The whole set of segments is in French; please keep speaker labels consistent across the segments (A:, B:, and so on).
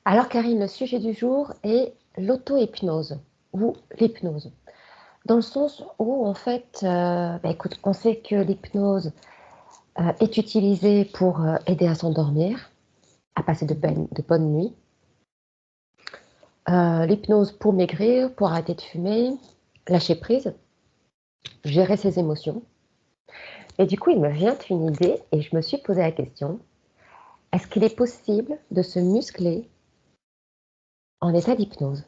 A: Alors, Karine, le sujet du jour est l'auto-hypnose ou l'hypnose. Dans le sens où, en fait, écoute, on sait que l'hypnose est utilisée pour aider à s'endormir, à passer de bonnes nuits. L'hypnose pour maigrir, pour arrêter de fumer, lâcher prise, gérer ses émotions. Et du coup, il me vient une idée et je me suis posé la question, est-ce qu'il est possible de se muscler en état d'hypnose?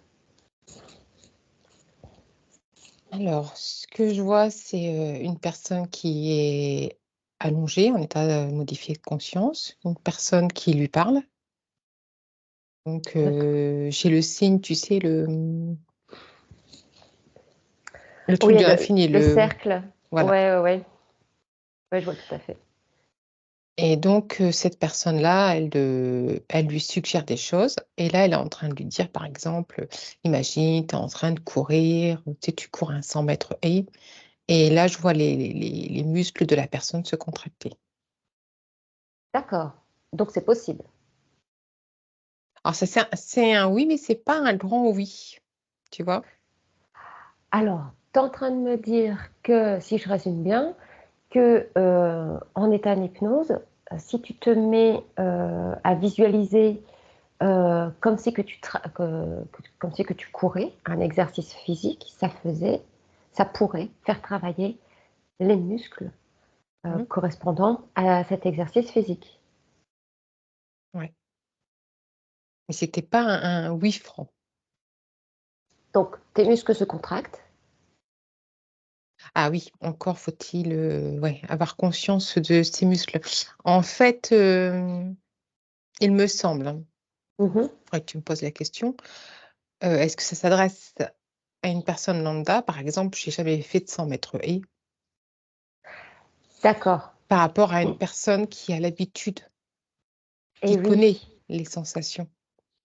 B: Alors, ce que je vois, c'est, une personne qui est allongée en état, modifié de conscience, une personne qui lui parle. Donc,
A: D'accord.
B: j'ai le signe, tu sais, le truc
A: Oui,
B: de l'infini,
A: le cercle.
B: voilà.
A: Ouais, ouais, ouais. Ouais, je vois tout à fait.
B: Et donc, cette personne-là, elle lui suggère des choses et là, elle est en train de lui dire, par exemple, imagine, tu es en train de courir, tu sais, tu cours un 100 mètres et là, je vois les muscles de la personne se contracter.
A: D'accord. Donc c'est possible.
B: Alors ça, c'est un oui, mais c'est pas un grand oui, tu vois?
A: Alors, tu es en train de me dire que, si je résume bien, que en état d'hypnose, si tu te mets à visualiser comme si que comme si que tu courais un exercice physique, ça pourrait faire travailler les muscles
B: Mmh,
A: correspondant à cet exercice physique.
B: ouais. Mais c'était pas un oui franc.
A: Donc tes muscles se contractent.
B: Ah oui, encore faut-il, ouais, avoir conscience de ses muscles. En fait, il me semble, hein,
A: Mhm.
B: faudrait que tu me poses la question, est-ce que ça s'adresse à une personne lambda? Par exemple, j'ai jamais fait de 100 mètres haies,
A: D'accord.
B: par rapport à une personne qui a l'habitude,
A: Et
B: qui
A: oui,
B: connaît les sensations.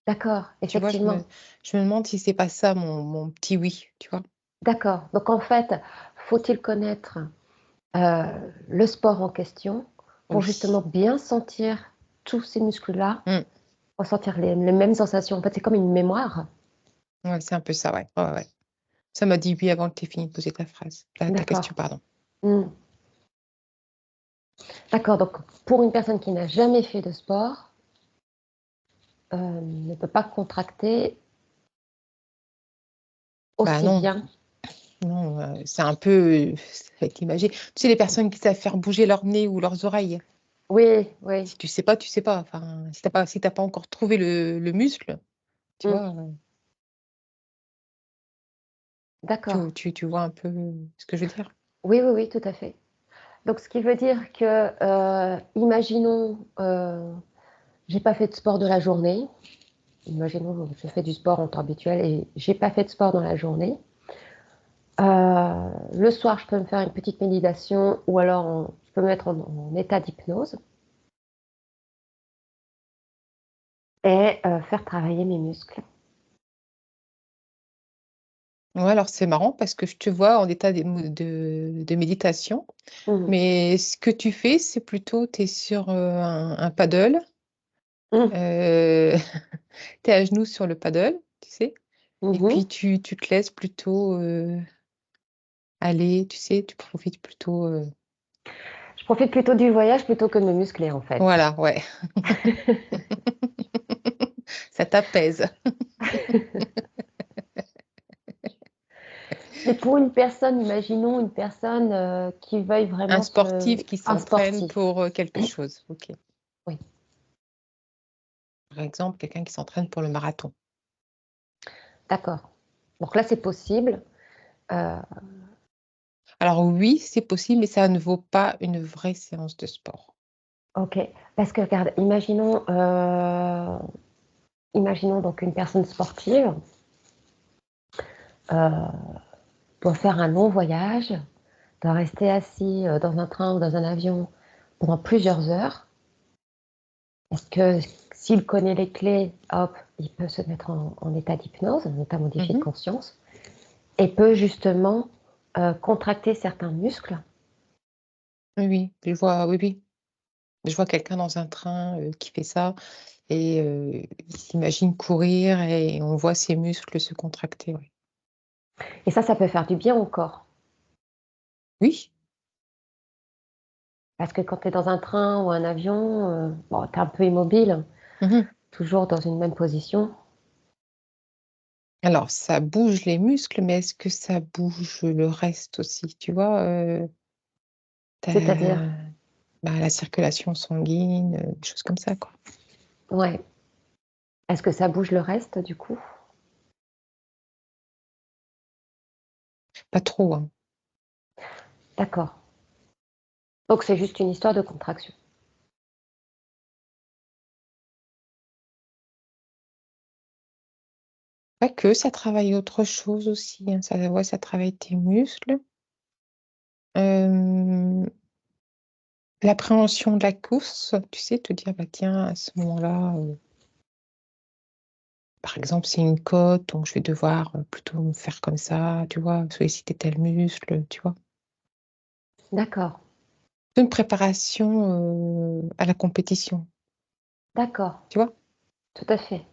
A: d'accord,
B: Tu vois?
A: effectivement.
B: Je me demande si c'est pas ça mon petit oui, tu vois?
A: D'accord. Donc en fait, faut-il connaître euh, le sport en question pour
B: Oui.
A: justement bien sentir tous ces muscles-là,
B: Mmh.
A: ressentir les mêmes sensations. En fait, c'est comme une mémoire.
B: Ouais, c'est un peu ça, ouais. Ouais, ouais, ouais. Ça m'a dit oui avant que tu aies fini de poser ta phrase, ta
A: D'accord.
B: question, pardon.
A: Hmm. D'accord. Donc pour une personne qui n'a jamais fait de sport, ne peut pas contracter
B: Bah
A: aussi
B: non,
A: bien.
B: non, c'est un peu, ça va être imagé. Tu sais, les personnes qui savent faire bouger leur nez ou leurs oreilles,
A: Oui, oui.
B: si tu sais pas, tu sais pas. Enfin, si tu pas encore trouvé le muscle, tu
A: Hmm.
B: vois,
A: D'accord.
B: tu vois un peu ce que je veux dire?
A: Oui, oui, oui, tout à fait. Donc ce qui veut dire que, imaginons, j'ai pas fait de sport de la journée. Imaginons, je fais du sport en temps habituel et j'ai pas fait de sport dans la journée. Le soir, je peux me faire une petite méditation ou alors je peux me mettre en état d'hypnose et faire travailler mes muscles.
B: Ouais, alors c'est marrant parce que je te vois en état de méditation,
A: Mhm.
B: mais ce que tu fais, c'est plutôt tu es sur, un paddle,
A: Mhm.
B: heu, tu es à genoux sur le paddle, tu sais? Et puis
A: Mhm.
B: tu te laisses plutôt, aller, tu sais, tu profites plutôt,
A: Je profite plutôt du voyage plutôt que de me muscler en fait.
B: voilà, ouais. Ça t'apaise.
A: Mais pour une personne, imaginons une personne qui veuille
B: Un
A: vraiment
B: sportif qui
A: un
B: s'entraîne
A: sportif.
B: pour, quelque chose, OK.
A: Oui,
B: Par exemple, quelqu'un qui s'entraîne pour le marathon.
A: d'accord. Donc là, c'est possible. Euh,
B: Alors oui, c'est possible, mais ça ne vaut pas une vraie séance de sport.
A: ok. Parce que regarde, imaginons donc une personne sportive euh, doit faire un long voyage, doit rester assis dans un train ou dans un avion pendant plusieurs heures. Est-ce que s'il connaît les clés, hop, il peut se mettre en état d'hypnose, en état modifié de
B: Mmh.
A: conscience, et peut justement contracter certains muscles?
B: Oui, oui, je vois, oui, oui. Je vois quelqu'un dans un train, qui fait ça et il s'imagine courir et on voit ses muscles se contracter, ouais.
A: Et ça peut faire du bien au corps.
B: Oui.
A: Parce que quand tu es dans un train ou un avion, bon, tu es un peu immobile,
B: Mmh.
A: toujours dans une même position.
B: Alors ça bouge les muscles, mais est-ce que ça bouge le reste aussi? Tu vois, tu
A: C'est-à-dire?
B: bah, la circulation sanguine, des choses comme ça, quoi.
A: Ouais. Est-ce que ça bouge le reste du coup?
B: Pas trop, hein.
A: D'accord. Donc c'est juste une histoire de contraction.
B: Pas que, ça travaille autre chose aussi, hein. Ça, ouais, ça travaille tes muscles. Hem, L'appréhension de la course, tu sais, te dire: «Bah, tiens, à ce moment-là, par exemple, c'est une côte, donc je vais devoir, plutôt me faire comme ça», tu vois? Solliciter tel muscle, tu vois?
A: D'accord,
B: Une préparation, à la compétition,
A: d'accord,
B: tu vois?
A: tout à fait.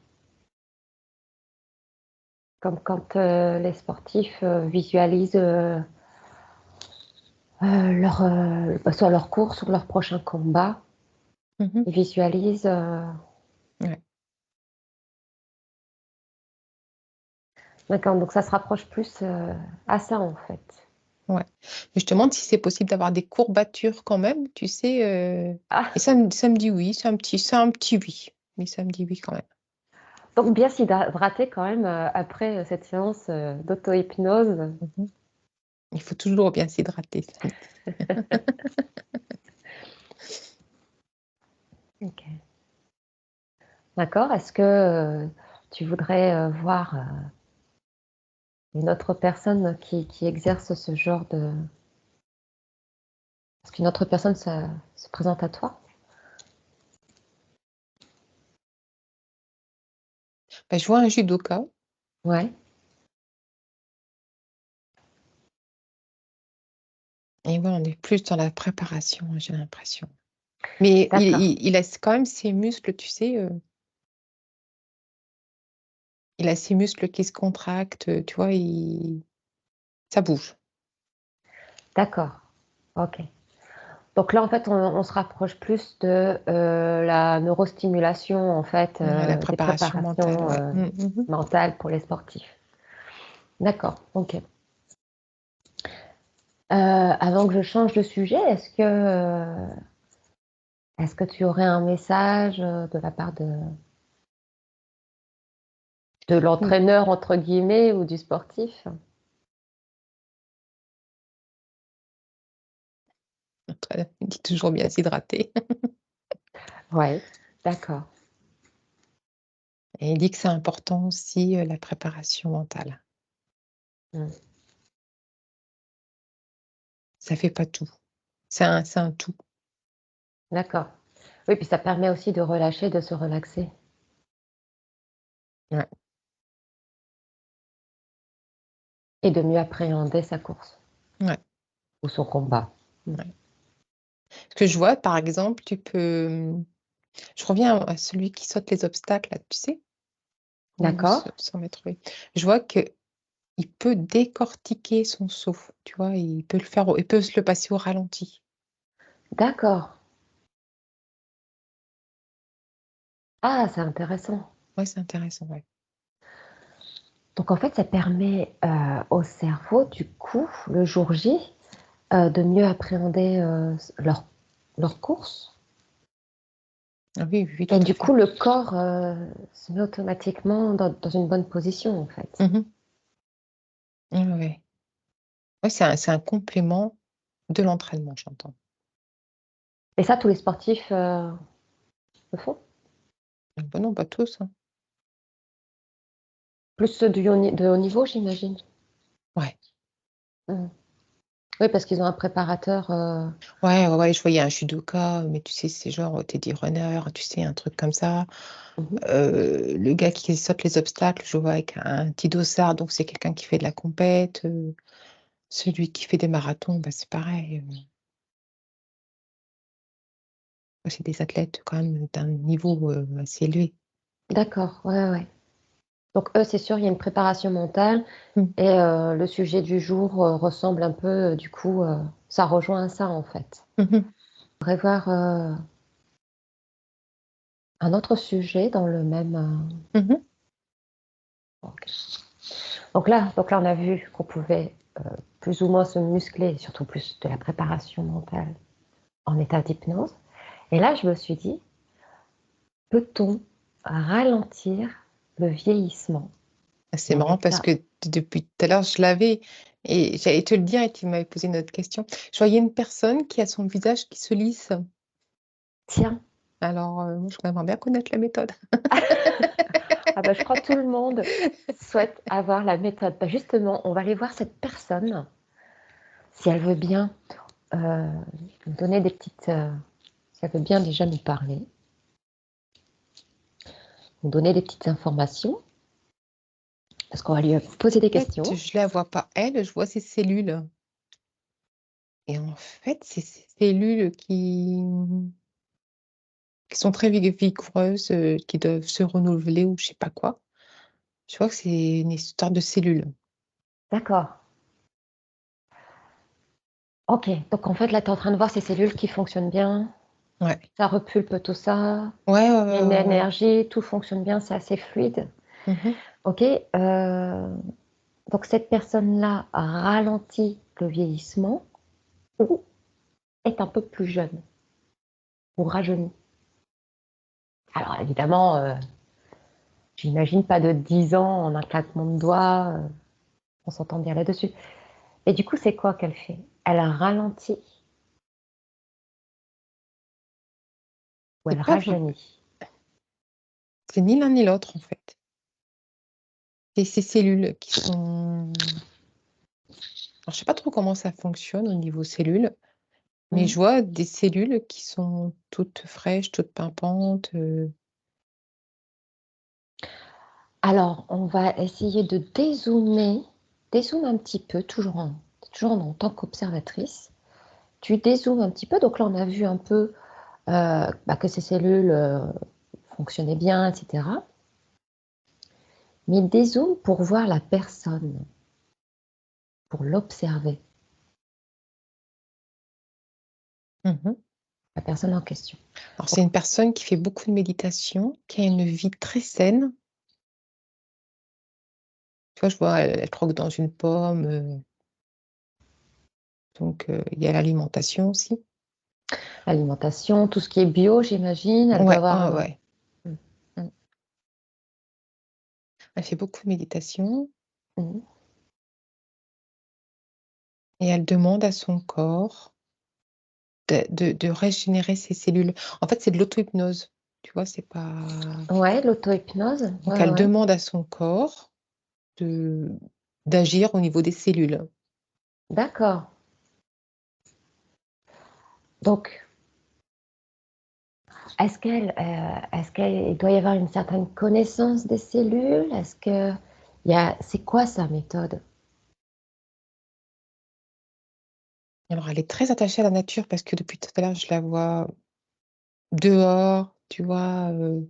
A: Comme quand, les sportifs, visualisent, soit leur course ou leur prochain combat.
B: Mmh.
A: Ils visualisent,
B: Ouais,
A: d'accord, donc ça se rapproche plus, à ça, en fait.
B: ouais. Mais je te demande si c'est possible d'avoir des courbatures quand même, tu sais, et
A: Ah!
B: ça me dit oui, c'est un petit oui, mais ça me dit oui quand même.
A: Donc bien s'hydrater quand même, après, cette séance, d'auto-hypnose.
B: Mmh. Il faut toujours bien s'hydrater, ça me dit.
A: OK. D'accord. Est-ce que, tu voudrais, voir, une autre personne qui exerce ce genre de est-ce qu'une autre personne se présente à toi?
B: Bah, je vois un judoka
A: Ouais,
B: et ouais, on est plus dans la préparation, j'ai l'impression. Mais
A: d'accord,
B: il a quand même ses muscles, tu sais, il a ses muscles qui se contractent, tu vois? Ça bouge.
A: d'accord. OK. Donc là, en fait, on se rapproche plus de, la neurostimulation, en fait,
B: Ouais, la
A: des
B: préparation mentale,
A: préparations,
B: ouais. Mmh, mmh mh.
A: mentales pour les sportifs. D'accord, OK. Avant que je change de sujet, est-ce que tu aurais un message, de la part de
B: Mmh.
A: «l'entraîneur» entre guillemets ou du sportif?
B: Après, il dit toujours bien s'hydrater
A: Ouais, d'accord.
B: et il dit que c'est important aussi, la préparation mentale.
A: Mmh.
B: Ça fait pas tout. C'est un tout.
A: D'accord. Oui, puis ça permet aussi de relâcher, de se relaxer
B: Ouais,
A: et de mieux appréhender sa course
B: ouais,
A: ou son combat.
B: ouais. Ce que je vois, par exemple, tu peux, je reviens à celui qui saute les obstacles là, tu sais? Ou
A: D'accord,
B: 100 mètres, oui. Je vois qu'il peut décortiquer son saut, tu vois? Il peut se le passer au ralenti.
A: d'accord. Ah, c'est intéressant.
B: Ouais, c'est intéressant, ouais.
A: Donc en fait, ça permet, au cerveau, du coup, le jour J, de mieux appréhender, leur course
B: Ah oui, oui, oui,
A: et
B: tout à
A: du
B: fait.
A: coup, le corps, se met automatiquement dans une bonne position, en fait.
B: Mmh mh. Ouais, ouais, ouais. Ouais, c'est un complément de l'entraînement, j'entends.
A: Et ça, tous les sportifs, le font?
B: Ah bah, non, pas tous, hein.
A: Plus ceux de haut niveau, j'imagine?
B: Ouais.
A: Mmh. Oui, parce qu'ils ont un préparateur,
B: Ouais, ouais, ouais, je voyais un judoka, mais tu sais, c'est genre, Teddy Riner, tu sais, un truc comme ça.
A: mmh mh.
B: Le gars qui saute les obstacles, je vois avec un petit dossard, donc c'est quelqu'un qui fait de la compète, celui qui fait des marathons, bah, c'est pareil, C'est des athlètes quand même d'un niveau assez élevé.
A: D'accord, ouais, ouais. Donc eux, c'est sûr, il y a une préparation mentale
B: Mm.
A: et le sujet du jour ressemble un peu, du coup, ça rejoint ça en fait.
B: Mhm.
A: On pourrait voir un autre sujet dans le même.
B: Mhm.
A: Ok. Donc là, on a vu qu'on pouvait plus ou moins se muscler, surtout plus de la préparation mentale en état d'hypnose. Et là, je me suis dit, peut-on ralentir le vieillissement?
B: C'est
A: En
B: marrant parce
A: état,
B: que depuis tout à l'heure, je l'avais et j'allais te le dire et tu m'avais posé une autre question. Je voyais une personne qui a son visage qui se lisse.
A: tiens,
B: Alors, moi, je voudrais bien connaître la méthode.
A: ah bah, je crois que tout le monde souhaite avoir la méthode. Bah, justement, on va aller voir cette personne, si elle veut bien euh, nous donner des petites... si elle veut bien déjà nous parler, nous donner des petites informations, parce qu'on va lui poser des
B: En fait,
A: questions.
B: je la vois pas elle, je vois ses cellules. Et en fait, c'est ces cellules qui sont très vigoureuses, qui doivent se renouveler ou je sais pas quoi. Je vois que c'est une histoire de cellules.
A: D'accord. Ok, donc en fait, là, tu es en train de voir ces cellules qui fonctionnent bien,
B: Ouais.
A: ça repulpe tout ça,
B: Ouais, ouais,
A: il y a
B: ouais,
A: une
B: ouais, ouais.
A: énergie, tout fonctionne bien, c'est assez fluide.
B: Mhm.
A: Ok, donc cette personne-là a ralenti le vieillissement ou est un peu plus jeune ou rajeuni. Alors évidemment, j'imagine pas de 10 ans en un claquement de doigts, on s'entend bien là-dessus. Et du coup, c'est quoi qu'elle fait? Elle a ralenti ou elle
B: C'est pas, v-
A: rajeunit?
B: c'est ni l'un ni l'autre en fait. C'est ces cellules qui sont. Alors, je sais pas trop comment ça fonctionne au niveau cellules, mais
A: Mhm.
B: je vois des cellules qui sont toutes fraîches, toutes pimpantes.
A: Alors, on va essayer de dézoomer un petit peu, toujours en tant qu'observatrice. Tu dézoomes un petit peu, donc là on a vu un peu que ces cellules fonctionnaient bien, etc. Mais dézoome pour voir la personne, pour l'observer,
B: Mhm.
A: la personne en question.
B: Alors,
A: Donc,
B: c'est une personne qui fait beaucoup de méditation, qui a une vie très saine. Tu vois, je vois, elle croque dans une pomme. Donc, il y a l'alimentation aussi.
A: alimentation, tout ce qui est bio, j'imagine, elle doit
B: Ouais,
A: avoir
B: ouais,
A: un...
B: ouais. Mm. Elle fait beaucoup de méditation
A: Mhm.
B: et elle demande à son corps de régénérer ses cellules. En fait, c'est de l'auto-hypnose. Tu vois, c'est pas.
A: Ouais, l'auto-hypnose,
B: Donc,
A: ouais,
B: elle
A: ouais.
B: demande à son corps de d'agir au niveau des cellules.
A: D'accord. Donc, est-ce qu'il doit y avoir une certaine connaissance des cellules? C'est quoi sa méthode?
B: Alors, elle est très attachée à la nature parce que depuis tout à l'heure, je la vois dehors, tu vois, c'est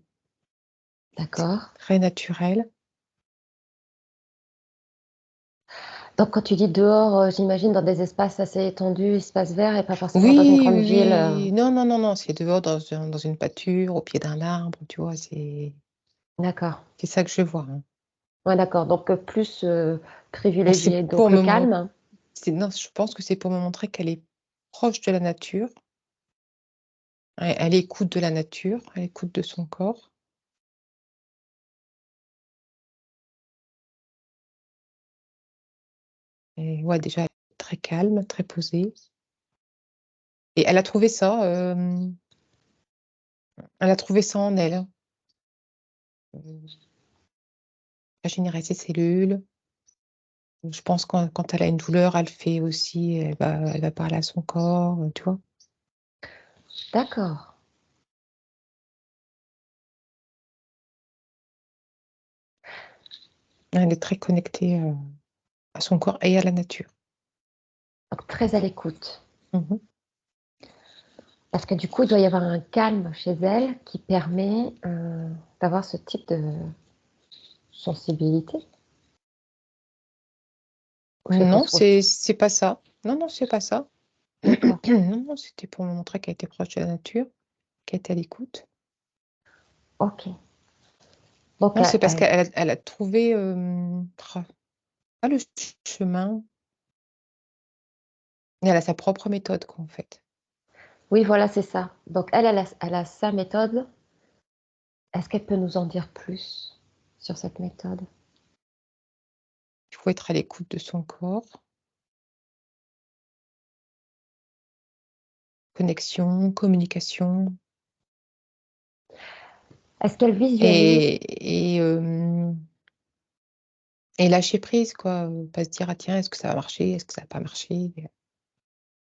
A: D'accord.
B: très naturel.
A: Donc, quand tu dis dehors, j'imagine dans des espaces assez étendus, espaces verts, et pas forcément dans une
B: Oui,
A: grande
B: oui,
A: ville.
B: oui. Non, non, non, non, c'est dehors dans une pâture, au pied d'un arbre, tu vois,
A: D'accord.
B: c'est ça que je vois, hein.
A: Ouais, d'accord. Donc, plus
B: Donc,
A: privilégié.
B: c'est pour
A: Donc, le
B: me montrer,
A: calme.
B: non, je pense que c'est pour me montrer qu'elle est proche de la nature, elle écoute de la nature, elle écoute de son corps. Et ouais, déjà, elle est très calme, très posée. Et elle a trouvé ça en elle, hein. Régénérer ses cellules. Je pense quand elle a une douleur, elle fait aussi, elle va parler à son corps, tu vois.
A: D'accord.
B: Elle est très connectée à son corps et à la nature.
A: Donc, très à l'écoute.
B: Mhm.
A: Parce que du coup, il doit y avoir un calme chez elle qui permet d'avoir ce type de sensibilité. Ou c'est
B: Non,
A: fausse route.
B: c'est pas ça. Non, non, c'est pas ça.
A: D'accord.
B: Non, non, c'était pour me montrer qu'elle était proche de la nature, qu'elle était à l'écoute.
A: Ok. Donc,
B: Non, c'est parce qu'elle a trouvé pas le chemin. Et elle a sa propre méthode, quoi, en fait.
A: oui, voilà, c'est ça. Donc, elle a sa méthode. Est-ce qu'elle peut nous en dire plus sur cette méthode?
B: Il faut être à l'écoute de son corps. Connexion, communication
A: Est-ce qu'elle visualise?
B: et et lâcher prise, quoi, pas se dire: «Ah tiens, est-ce que ça va marcher? Est-ce que ça va pas marcher?»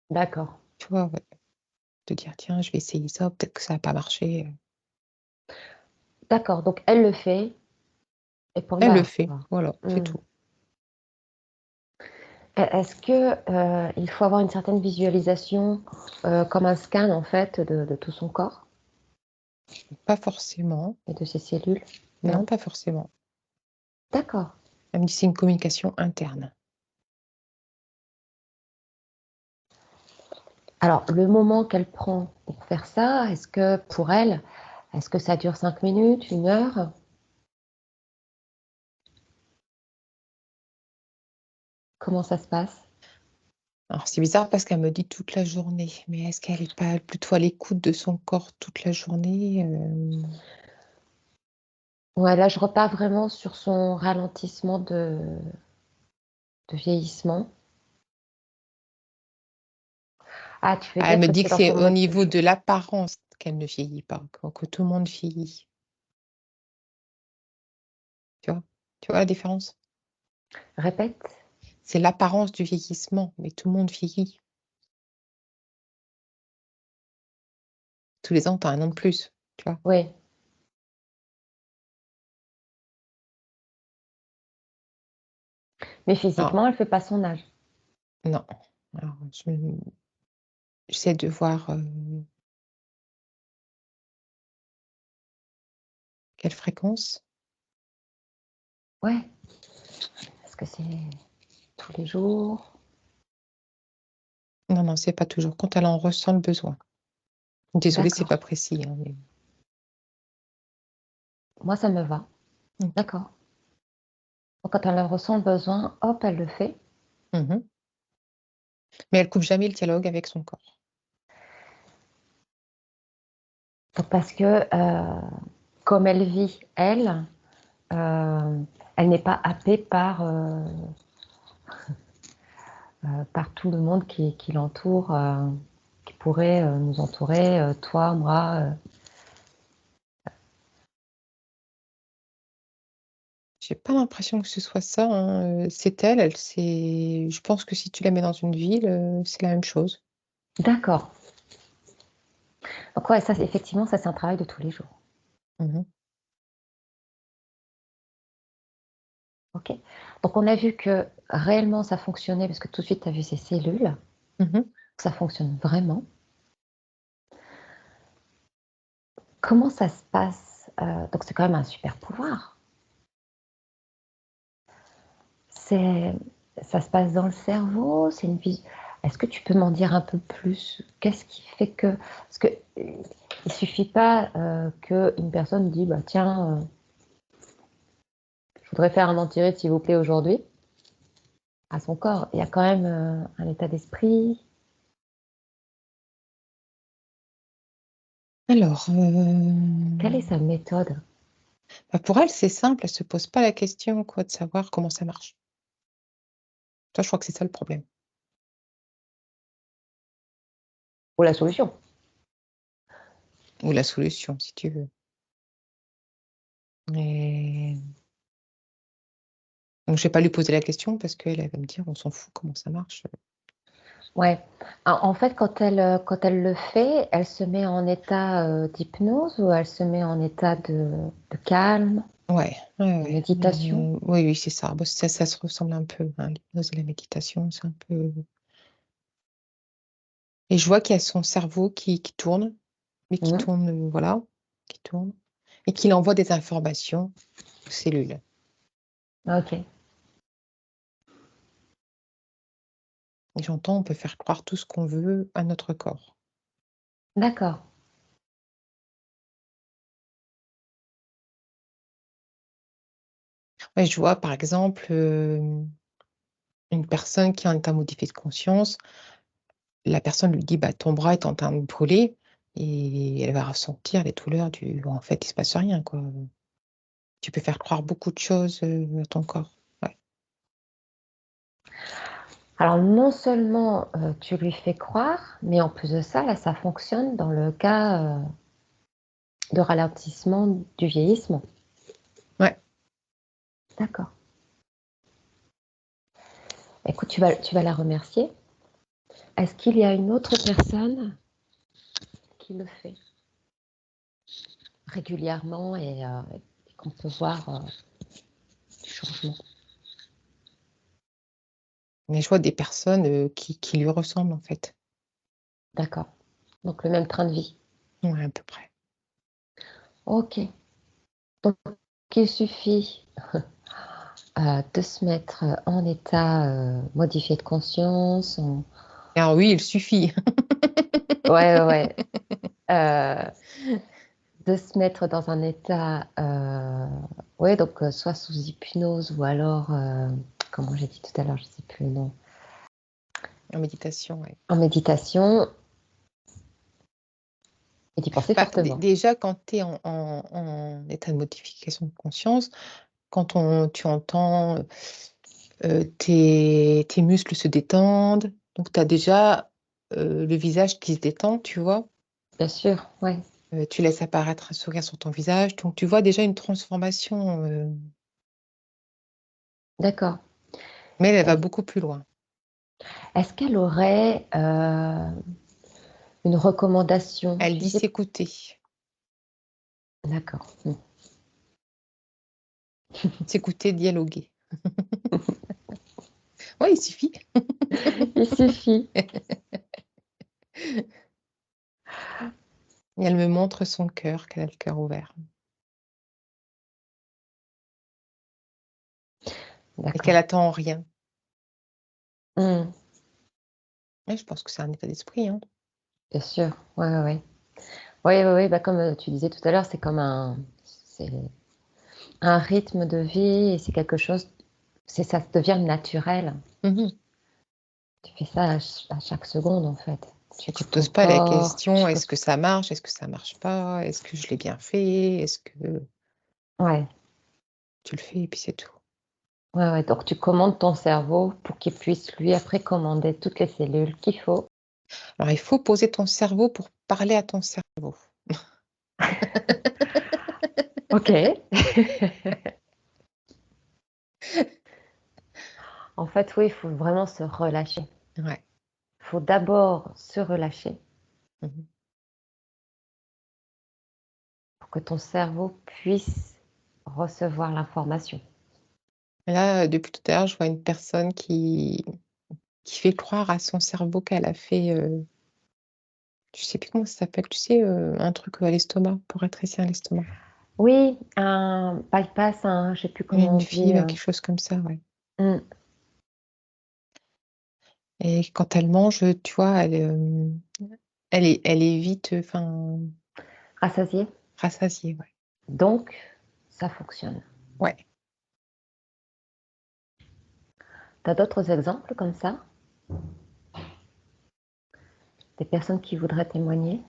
A: D'accord.
B: Tu vois? Ouais. Te dire: «Tiens, je vais essayer ça, peut-être que ça va pas marcher»,
A: D'accord. Donc, elle le fait. Et point
B: Elle le
A: barre,
B: fait,
A: quoi.
B: voilà, c'est
A: Mmh.
B: tout.
A: Est-ce que, il faut avoir une certaine visualisation, comme un scan, en fait, de tout son corps
B: Pas forcément,
A: et de ses cellules?
B: non,
A: Non?
B: pas forcément.
A: D'accord.
B: Elle me dit: «C'est une communication interne».
A: Alors, le moment qu'elle prend pour faire ça, est-ce que pour elle, est-ce que ça dure 5 minutes, 1 heure? Comment ça se passe?
B: Alors c'est bizarre parce qu'elle me dit toute la journée, mais est-ce qu'elle est pas plutôt à l'écoute de son corps toute la journée?
A: Ouais, là, je repars vraiment sur son ralentissement de vieillissement. Ah, tu veux
B: Ah, elle
A: dire
B: me
A: que
B: dit
A: c'est
B: que
A: dans
B: c'est
A: son
B: au
A: mode
B: niveau
A: survie?
B: de l'apparence qu'elle ne vieillit pas, que tout le monde vieillit. Tu vois? Tu vois la différence?
A: Répète?
B: C'est l'apparence du vieillissement, mais tout le monde vieillit. Tous les ans, tu as 1 an de plus, tu vois?
A: Oui, mais
B: Alors
A: physiquement, elle fait pas son âge.
B: non, alors j'essaie de voir, quelle fréquence.
A: Ouais, est-ce que c'est tous les jours?
B: Non, non, c'est pas toujours, quand elle en ressent le besoin. Désolée, c'est
A: D'accord.
B: pas précis, hein, mais
A: Moi, ça me va.
B: OK.
A: D'accord. Donc quand elle en ressent le besoin, hop, elle le fait.
B: Mmh. Mais elle coupe jamais le dialogue avec son corps.
A: Donc parce que, comme elle vit, elle, elle n'est pas happée par tout le monde qui l'entoure, qui pourrait, nous entourer, toi, moi,
B: J'ai pas l'impression que ce soit ça, hein, c'est elle, je pense que si tu la mets dans une ville, c'est la même chose.
A: D'accord. Donc ouais, ça, c'est effectivement, ça, c'est un travail de tous les jours.
B: Mmh.
A: OK. Donc on a vu que réellement ça fonctionnait parce que tout de suite tu as vu ces cellules,
B: Mmh.
A: que ça fonctionne vraiment. Comment ça se passe? Donc c'est quand même un super pouvoir. C'est Ça se passe dans le cerveau? C'est une vis Est-ce que tu peux m'en dire un peu plus? Qu'est-ce qui fait que parce que, il suffit pas, qu'une personne dit: «Bah tiens, je voudrais faire un anti-rides s'il vous plaît aujourd'hui», à son corps. Il y a quand même, un état d'esprit.
B: Alors,
A: Quelle est sa méthode?
B: bah, pour elle, c'est simple, elle se pose pas la question, quoi, de savoir comment ça marche. Toi, je crois que c'est ça le problème,
A: Ou la solution?
B: ou la solution, si tu veux. Et donc je vais pas lui poser la question parce qu'elle, elle va me dire: «On s'en fout comment ça marche».
A: Ouais. En fait, quand elle le fait, elle se met en état, d'hypnose ou elle se met en état de calme,
B: Ouais, ouais,
A: de
B: ouais,
A: méditation?
B: oui, oui, c'est ça. Bah, ça se ressemble un peu, hein, l'hypnose et la méditation, c'est un peu Et je vois qu'il y a son cerveau qui tourne, mais qui
A: Mhm.
B: tourne, voilà, qui tourne, et qu'il envoie des informations aux cellules.
A: Ok,
B: Et j'entends, on peut faire croire tout ce qu'on veut à notre corps.
A: d'accord.
B: Ouais, je vois, par exemple, une personne qui est en état modifié de conscience, la personne lui dit: «Bah, ton bras est en train de brûler», et elle va ressentir les douleurs en fait, il se passe rien, quoi. Tu peux faire croire beaucoup de choses, à ton corps. Ouais.
A: Alors non seulement tu lui fais croire, mais en plus de ça, là, ça fonctionne dans le cas de ralentissement du vieillissement.
B: Ouais.
A: D'accord. Écoute, tu vas la remercier. Est-ce qu'il y a une autre personne qui le fait régulièrement et qu'on peut voir du changement?
B: Mais je vois des personnes, qui lui ressemblent, en fait.
A: D'accord. Donc le même train de vie.
B: Ouais, à peu près.
A: Ok. Donc il suffit de se mettre en état modifié de conscience.
B: Alors oui, il suffit.
A: Ouais, ouais, ouais. De se mettre dans un état, ouais, donc soit sous hypnose ou alors, comment j'ai dit tout à l'heure, je sais plus le nom,
B: En méditation, ouais.
A: en méditation et d'y penser
B: Bah,
A: fortement.
B: déjà, quand tu es en état de modification de conscience, quand tu entends, tes muscles se détendent, donc tu as déjà, le visage qui se détend, tu vois?
A: Bien sûr, ouais,
B: Tu laisses apparaître un sourire sur ton visage, donc tu vois déjà une transformation,
A: d'accord.
B: mais elle va
A: Est
B: beaucoup plus loin.
A: est-ce qu'elle aurait, une recommandation?
B: Elle
A: Tu
B: dit
A: sais?
B: s'écouter.
A: D'accord, mmh.
B: S'écouter, dialoguer. Ouais, il suffit.
A: Il suffit.
B: Et elle me montre son cœur, qu'elle a le cœur ouvert et qu'elle
A: D'accord.
B: attend rien.
A: Mmh.
B: Ouais, je pense que c'est un état d'esprit, hein.
A: Bien sûr, ouais, ouais, ouais. Oui, oui, oui, bah, comme, tu disais tout à l'heure, c'est un rythme de vie et c'est quelque chose ça devient naturel.
B: Mmh.
A: Tu fais ça à chaque seconde, en fait. Tu
B: Et tu
A: écoutes
B: te
A: ton
B: poses pas la
A: corps, tu
B: question:
A: écoutes
B: «Est-ce que ça marche? Est-ce que ça marche pas? Est-ce que je l'ai bien fait? Est-ce que»
A: ouais,
B: tu le fais et puis c'est tout.
A: ouais, ouais, donc tu commandes ton cerveau pour qu'il puisse, lui, après, commander toutes les cellules qu'il faut.
B: Alors il faut poser ton cerveau pour parler à ton cerveau.
A: OK. En fait, oui, il faut vraiment se relâcher.
B: Ouais.
A: Il faut d'abord se relâcher
B: Mmh.
A: pour que ton cerveau puisse recevoir l'information.
B: Et là, depuis tout à l'heure, je vois une personne qui fait croire à son cerveau qu'elle a fait, je sais plus comment ça s'appelle, tu sais, un truc, à l'estomac, pour rétrécir l'estomac.
A: Oui, un bypass, un je sais plus comment
B: Une
A: on dit,
B: fille, quelque chose comme ça, ouais.
A: mmh,
B: Et quand elle mange, tu vois, elle est vite, enfin,
A: rassasié.
B: rassasiée, ouais.
A: Donc ça fonctionne.
B: Ouais.
A: Tu as d'autres exemples comme ça? Des personnes qui voudraient témoigner?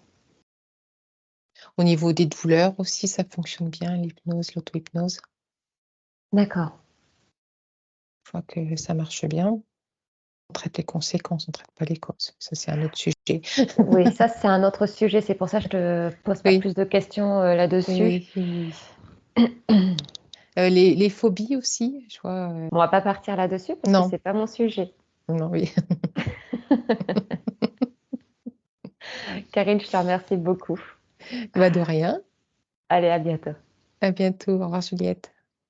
B: Au niveau des douleurs aussi, ça fonctionne bien, l'hypnose, l'auto-hypnose.
A: D'accord.
B: Je vois que ça marche bien. On traite les conséquences, on traite pas les causes. Ça, c'est un autre sujet.
A: Oui, ça c'est un autre sujet, c'est pour ça que je te pose pas
B: Oui,
A: plus de questions,
B: oui,
A: là-dessus.
B: oui, oui, oui. Les phobies aussi, je vois,
A: On va pas partir là-dessus parce que
B: non,
A: c'est pas mon sujet.
B: non, oui.
A: Karine, je te remercie beaucoup.
B: Bah, de rien.
A: Allez, à bientôt.
B: À bientôt. Au revoir Juliette.